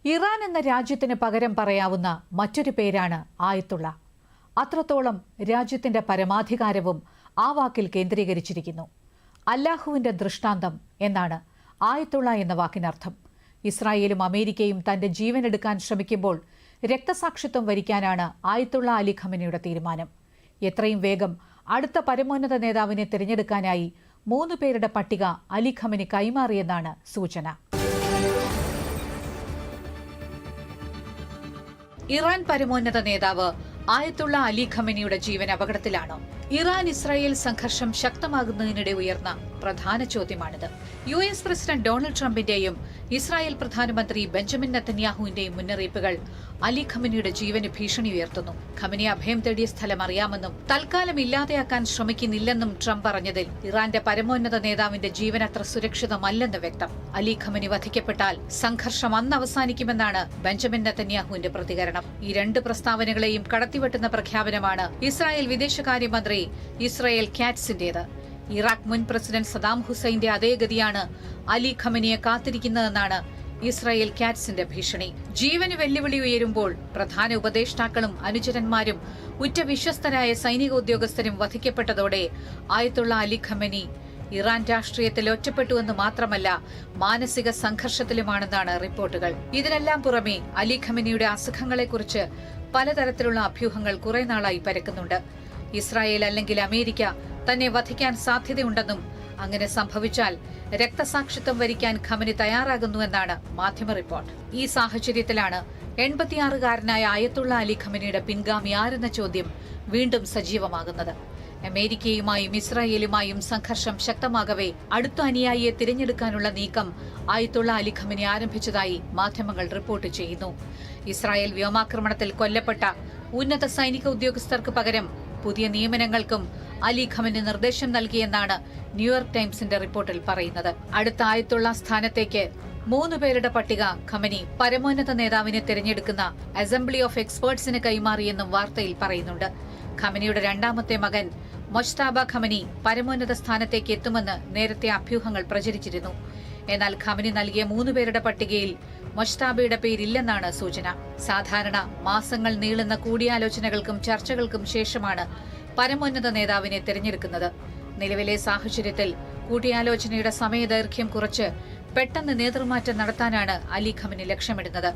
Iran എന്ന രാജ്യത്തിന് പകരം പറയാവുന്ന മറ്റൊരു പേരാണ് ആയത്തുള്ള. അത്രത്തോളം രാജ്യത്തിന്റെ പരമാധികാരവും ആ വാക്കിൽ കേന്ദ്രീകരിച്ചിരിക്കുന്നു. അല്ലാഹുവിന്റെ ദൃഷ്ടാന്തം എന്നാണ് ആയത്തുള്ള എന്ന വാക്കിനർത്ഥം. ഇസ്രായേലും അമേരിക്കയും തന്റെ ജീവനെടുക്കാൻ ശ്രമിക്കുമ്പോൾ രക്തസാക്ഷിത്വം വരിക്കാനാണ് ആയത്തുള്ള അലി ഖമനിയുടെ തീരുമാനം. എത്രയും വേഗം അടുത്ത പരമോന്നത നേതാവിനെ തിരഞ്ഞെടുക്കാനായി 3 പേരുടെ പട്ടിക അലി ഖമനി കൈമാറിയെന്നാണ് സൂചന. ഇറാൻ പരമോന്നത നേതാവ് ആയത്തുള്ള അലി ഖമനിയുടെ ജീവൻ അപകടത്തിലാണോ? ഇറാൻ ഇസ്രായേൽ സംഘർഷം ശക്തമാകുന്നതിനിടെ ഉയർന്ന പ്രധാന ചോദ്യമാണിത്. US പ്രസിഡന്റ് ഡൊണാൾഡ് ട്രംപിന്റെയും ഇസ്രായേൽ പ്രധാനമന്ത്രി ബെഞ്ചമിൻ നെതന്യാഹുവിന്റെയും മുന്നറിയിപ്പുകൾ അലി ഖമനിയുടെ ജീവന് ഭീഷണി ഉയർത്തുന്നു. ഖമനി അഭയം തേടിയ സ്ഥലം അറിയാമെന്നും തൽക്കാലം ഇല്ലാതെയാക്കാൻ ശ്രമിക്കുന്നില്ലെന്നും ട്രംപ് പറഞ്ഞതിൽ ഇറാന്റെ പരമോന്നത നേതാവിന്റെ ജീവൻ അത്ര സുരക്ഷിതമല്ലെന്ന് വ്യക്തം. അലി ഖമനി വധിക്കപ്പെട്ടാൽ സംഘർഷം അന്ന് അവസാനിക്കുമെന്നാണ് ബെഞ്ചമിൻ നെതന്യാഹുവിന്റെ പ്രതികരണം. ഈ 2 പ്രസ്താവനകളെയും കടത്തിവെട്ടുന്ന പ്രഖ്യാപനമാണ് ഇസ്രായേൽ വിദേശകാര്യമന്ത്രി ഇസ്രായേൽ കാറ്റ്സിന്റേത്. ഇറാഖ് മുൻ പ്രസിഡന്റ് സദാം ഹുസൈന്റെ അതേ ഗതിയാണ് അലി ഖമനിയെ കാത്തിരിക്കുന്നതെന്നാണ് ഇസ്രായേൽ കാറ്റ്സിന്റെ ഭീഷണി. ജീവന് വെല്ലുവിളി ഉയരുമ്പോൾ പ്രധാന ഉപദേഷ്ടാക്കളും അനുചരന്മാരും ഉറ്റ വിശ്വസ്തരായ സൈനിക ഉദ്യോഗസ്ഥരും വധിക്കപ്പെട്ടതോടെ ആയത്തുള്ള അലി ഖമനി ഇറാൻ രാഷ്ട്രീയത്തിൽ ഒറ്റപ്പെട്ടുവെന്ന് മാത്രമല്ല മാനസിക സംഘർഷത്തിലുമാണെന്നാണ് റിപ്പോർട്ടുകൾ. ഇതിനെല്ലാം പുറമെ അലി ഖമനിയുടെ അസുഖങ്ങളെക്കുറിച്ച് പലതരത്തിലുള്ള അഭ്യൂഹങ്ങൾ കുറെ നാളായി പരക്കുന്നുണ്ട്. ഇസ്രായേൽ അല്ലെങ്കിൽ അമേരിക്ക തന്നെ വധിക്കാൻ സാധ്യതയുണ്ടെന്നും അങ്ങനെ സംഭവിച്ചാൽ രക്തസാക്ഷിത്വം വരിക്കാൻ ഖമനി തയ്യാറാകുന്നുവെന്നാണ് മാധ്യമ റിപ്പോർട്ട്. ഈ സാഹചര്യത്തിലാണ് 86-കാരനായ ആയത്തുള്ള അലി ഖമനിയുടെ പിൻഗാമി ആരെന്ന ചോദ്യം വീണ്ടും സജീവമാകുന്നത്. അമേരിക്കയുമായും ഇസ്രായേലുമായും സംഘർഷം ശക്തമാകവേ അടുത്ത അനുയായിയെ തിരഞ്ഞെടുക്കാനുള്ള നീക്കം ആയത്തുള്ള അലി ഖമനി ആരംഭിച്ചതായി മാധ്യമങ്ങൾ റിപ്പോർട്ട് ചെയ്യുന്നു. ഇസ്രായേൽ വ്യോമാക്രമണത്തിൽ കൊല്ലപ്പെട്ട ഉന്നത സൈനിക ഉദ്യോഗസ്ഥർക്ക് പകരം പുതിയ നിയമനങ്ങൾക്കും അലി ഖമനി നിർദ്ദേശം നൽകിയെന്നാണ് ന്യൂയോർക്ക് ടൈംസിന്റെ റിപ്പോർട്ടിൽ പറയുന്നത്. അടുത്ത ആയത്തുള്ള സ്ഥാനത്തേക്ക് 3 പേരുടെ പട്ടിക ഖമനി പരമോന്നത നേതാവിനെ തിരഞ്ഞെടുക്കുന്ന അസംബ്ലി ഓഫ് എക്സ്പേർട്സിന് കൈമാറിയെന്നും വാർത്തയിൽ പറയുന്നുണ്ട്. ഖമനിയുടെ 2ാമത്തെ മകൻ മൊജ്തബ ഖമനി പരമോന്നത സ്ഥാനത്തേക്ക് എത്തുമെന്ന് നേരത്തെ അഭ്യൂഹങ്ങൾ പ്രചരിച്ചിരുന്നു. എന്നാൽ ഖമനി നൽകിയ 3 പേരുടെ പട്ടികയിൽ മൊജ്തബയുടെ പേരില്ലെന്നാണ് സൂചന. സാധാരണ മാസങ്ങൾ നീളുന്ന കൂടിയാലോചനകൾക്കും ചർച്ചകൾക്കും ശേഷമാണ് പരമോന്നത നേതാവിനെ തിരഞ്ഞെടുക്കുന്നത്. നിലവിലെ സാഹചര്യത്തിൽ കൂടിയാലോചനയുടെ സമയദൈർഘ്യം കുറച്ച് പെട്ടെന്ന് നേതൃമാറ്റം നടത്താനാണ് അലി ഖമനി ലക്ഷ്യമിടുന്നത്.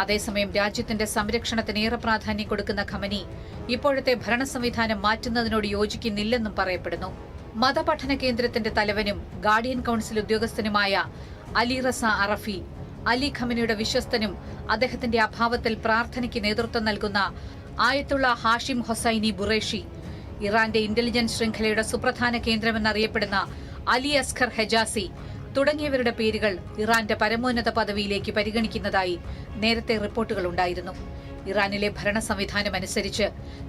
അതേസമയം രാജ്യത്തിന്റെ സംരക്ഷണത്തിന് ഏറെ പ്രാധാന്യം കൊടുക്കുന്ന ഖമനി ഇപ്പോഴത്തെ ഭരണ സംവിധാനം മാറ്റുന്നതിനോട് യോജിക്കുന്നില്ലെന്നും പറയപ്പെടുന്നു. മതപഠന കേന്ദ്രത്തിന്റെ തലവനും ഗാർഡിയൻ കൌൺസിൽ ഉദ്യോഗസ്ഥനുമായ അലി റസ അറഫി, അലി ഖമനിയുടെ വിശ്വസ്തനും അദ്ദേഹത്തിന്റെ അഭാവത്തിൽ പ്രാർത്ഥനയ്ക്ക് നേതൃത്വം നൽകുന്ന ആയത്തുള്ള ഹാഷിം ഹൊസൈനി ബുറേഷി, ഇറാന്റെ ഇന്റലിജൻസ് ശൃംഖലയുടെ സുപ്രധാന കേന്ദ്രമെന്നറിയപ്പെടുന്ന അലി അസ്ഖർ ഹെജാസി തുടങ്ങിയവരുടെ പേരുകൾ ഇറാന്റെ പരമോന്നത പദവിയിലേക്ക് പരിഗണിക്കുന്നതായി നേരത്തെ റിപ്പോർട്ടുകൾ ഉണ്ടായിരുന്നു. ഇറാനിലെ ഭരണ സംവിധാനം അനുസരിച്ച്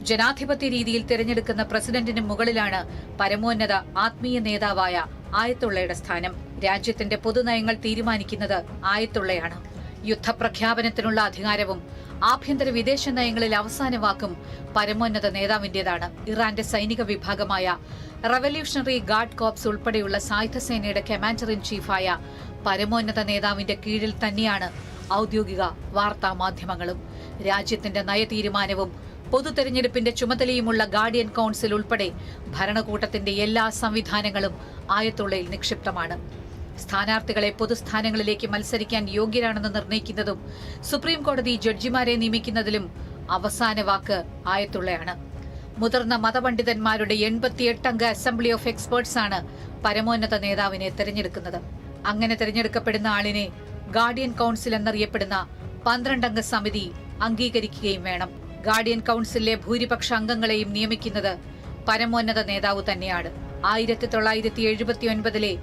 ജനാധിപത്യ രീതിയിൽ തിരഞ്ഞെടുക്കുന്ന പ്രസിഡന്റിന് മുകളിലാണ് പരമോന്നത ആത്മീയ നേതാവായ ആയത്തുള്ളയുടെ സ്ഥാനം. രാജ്യത്തിന്റെ പൊതുനയങ്ങൾ തീരുമാനിക്കുന്നത് ആയത്തുള്ളയാണ്. യുദ്ധപ്രഖ്യാപനത്തിനുള്ള അധികാരവും ആഭ്യന്തര വിദേശ നയങ്ങളിൽ അവസാന വാക്കും പരമോന്നത നേതാവിന്റേതാണ്. ഇറാന്റെ സൈനിക വിഭാഗമായ റവല്യൂഷണറി ഗാർഡ് കോർപ്സ് ഉൾപ്പെടെയുള്ള സായുധ സേനയുടെ കമാൻഡർ ഇൻ ചീഫായ പരമോന്നത നേതാവിന്റെ കീഴിൽ തന്നെയാണ് ഔദ്യോഗിക വാർത്താ മാധ്യമങ്ങളും. രാജ്യത്തിന്റെ നയതീരുമാനവും പൊതു തെരഞ്ഞെടുപ്പിന്റെ ചുമതലയുമുള്ള ഗാർഡിയൻ കൌൺസിൽ ഉൾപ്പെടെ ഭരണകൂട്ടത്തിന്റെ എല്ലാ സംവിധാനങ്ങളും ആയത്തുള്ളയിൽ നിക്ഷിപ്തമാണ്. സ്ഥാനാർത്ഥികളെ പൊതുസ്ഥാനങ്ങളിലേക്ക് മത്സരിക്കാൻ യോഗ്യരാണെന്ന് നിർണയിക്കുന്നതും സുപ്രീം കോടതി ജഡ്ജിമാരെ നിയമിക്കുന്നതിലും അവസാന വാക്ക് ആയത്തുള്ളയാണ്. മുതിർന്ന മതപണ്ഡിതന്മാരുടെ 88-അംഗ അസംബ്ലി ഓഫ് എക്സ്പേർട്സ് ആണ് പരമോന്നത നേതാവിനെ തെരഞ്ഞെടുക്കുന്നത്. അങ്ങനെ തെരഞ്ഞെടുക്കപ്പെടുന്ന ആളിനെ ഗാർഡിയൻ കൌൺസിൽ എന്നറിയപ്പെടുന്ന 12-അംഗ സമിതി അംഗീകരിക്കുകയും വേണം. ഗാർഡിയൻ കൌൺസിലിലെ ഭൂരിപക്ഷ അംഗങ്ങളെയും നിയമിക്കുന്നത് പരമോന്നത നേതാവ് തന്നെയാണ്. 1979-ലെ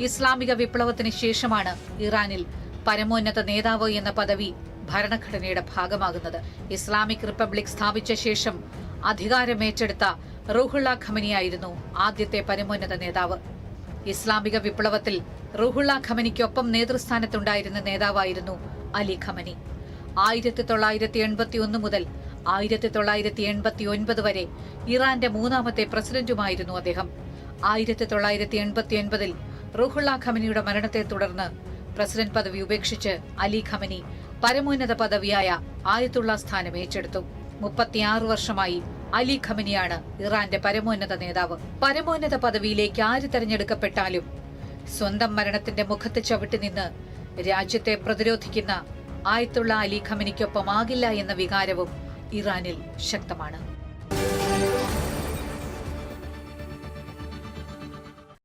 ഇസ്ലാമിക വിപ്ലവത്തിന് ശേഷമാണ് ഇറാനിൽ പരമോന്നത നേതാവ് എന്ന പദവി ഭരണഘടനയുടെ ഭാഗമാകുന്നത്. ഇസ്ലാമിക് റിപ്പബ്ലിക് സ്ഥാപിച്ച ശേഷം അധികാരമേറ്റെടുത്ത റൂഹുള്ള ഖമനിയായിരുന്നു ആദ്യത്തെ പരമോന്നത നേതാവ്. ഇസ്ലാമിക വിപ്ലവത്തിൽ റൂഹുള്ള ഖമനിക്കൊപ്പം നേതൃസ്ഥാനത്തുണ്ടായിരുന്ന നേതാവായിരുന്നു അലി ഖമനി. 1981 മുതൽ 1989 വരെ ഇറാന്റെ 3ാമത്തെ പ്രസിഡന്റുമായിരുന്നു അദ്ദേഹം. 1989-ൽ റൂഹുള്ള ഖമനിയുടെ മരണത്തെ തുടർന്ന് പ്രസിഡന്റ് പദവി ഉപേക്ഷിച്ച് അലി ഖമനി പരമോന്നത പദവിയായ ആയത്തുള്ള സ്ഥാനം ഏറ്റെടുത്തു. 36 വർഷമായി അലി ഖമനിയാണ് ഇറാന്റെ പരമോന്നത നേതാവ്. പരമോന്നത പദവിയിലേക്ക് ആര് തെരഞ്ഞെടുക്കപ്പെട്ടാലും സ്വന്തം മരണത്തിന്റെ മുഖത്ത് ചവിട്ടി നിന്ന് രാജ്യത്തെ പ്രതിരോധിക്കുന്ന ആയത്തുള്ള അലി ഖമനിക്കൊപ്പമാകില്ല എന്ന വികാരവും ഇറാനിൽ ശക്തമാണ്.